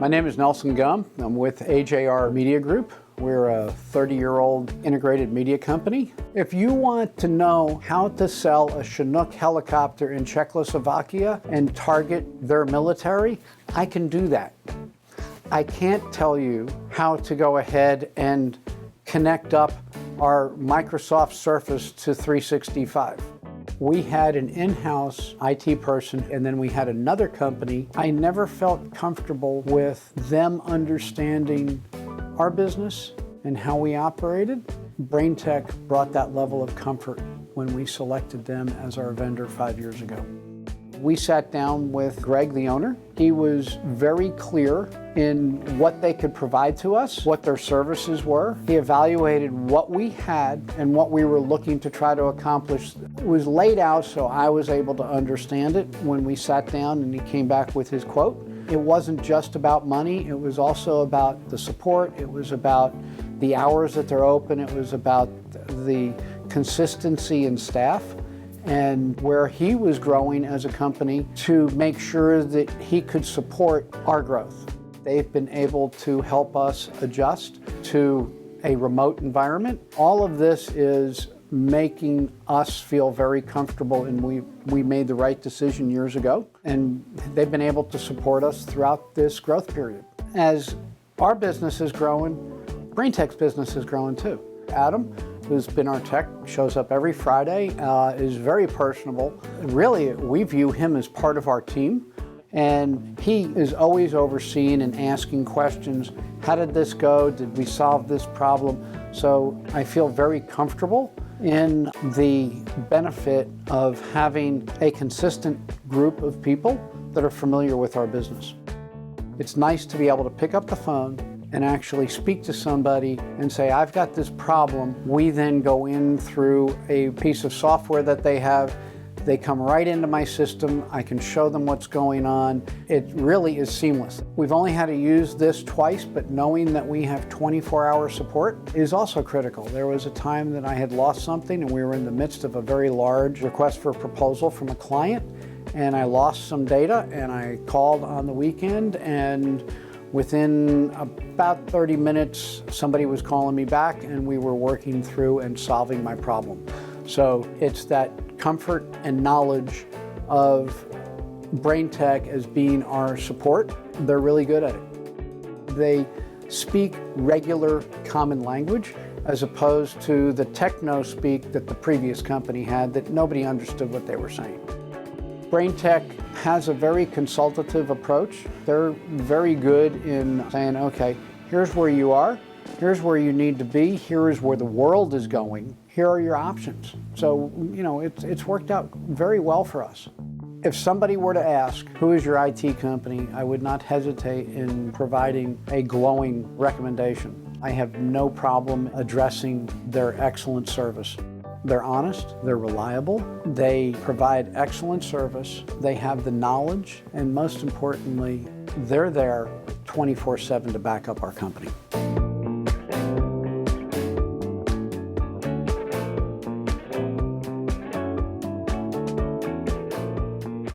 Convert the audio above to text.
My name is Nelson Gum. I'm with AJR Media Group. We're a 30-year-old integrated media company. If you want to know how to sell a Chinook helicopter in Czechoslovakia and target their military, I can do that. I can't tell you how to go ahead and connect up our Microsoft Surface to 365. We had an in-house IT person, and then we had another company. I never felt comfortable with them understanding our business and how we operated. Braintek brought that level of comfort when we selected them as our vendor 5 years ago. We sat down with Greg, the owner. He was very clear in what they could provide to us, what their services were. He evaluated what we had and what we were looking to try to accomplish. It was laid out so I was able to understand it when we sat down and he came back with his quote. It wasn't just about money, it was also about the support, it was about the hours that they're open, it was about the consistency in staff, and where he was growing as a company to make sure that he could support our growth. They've been able to help us adjust to a remote environment. All of this is making us feel very comfortable, and we made the right decision years ago, and they've been able to support us throughout this growth period. As our business is growing, Braintek's business is growing too. Adam, who's been our tech, shows up every Friday, is very personable. Really, we view him as part of our team, and he is always overseeing and asking questions. How did this go? Did we solve this problem? So I feel very comfortable in the benefit of having a consistent group of people that are familiar with our business. It's nice to be able to pick up the phone and actually speak to somebody and say, I've got this problem. We then go in through a piece of software that they have. They come right into my system. I can show them what's going on. It really is seamless. We've only had to use this twice, but knowing that we have 24-hour support is also critical. There was a time that I had lost something and we were in the midst of a very large request for a proposal from a client, and I lost some data, and I called on the weekend, and within about 30 minutes, somebody was calling me back and we were working through and solving my problem. So it's that comfort and knowledge of Braintek as being our support. They're really good at it. They speak regular common language as opposed to the techno speak that the previous company had that nobody understood what they were saying. Braintek has a very consultative approach. They're very good in saying, okay, here's where you are, here's where you need to be, here is where the world is going, here are your options. So, you know, it's worked out very well for us. If somebody were to ask, who is your IT company, I would not hesitate in providing a glowing recommendation. I have no problem addressing their excellent service. They're honest, they're reliable, they provide excellent service, they have the knowledge, and most importantly, they're there 24/7 to back up our company.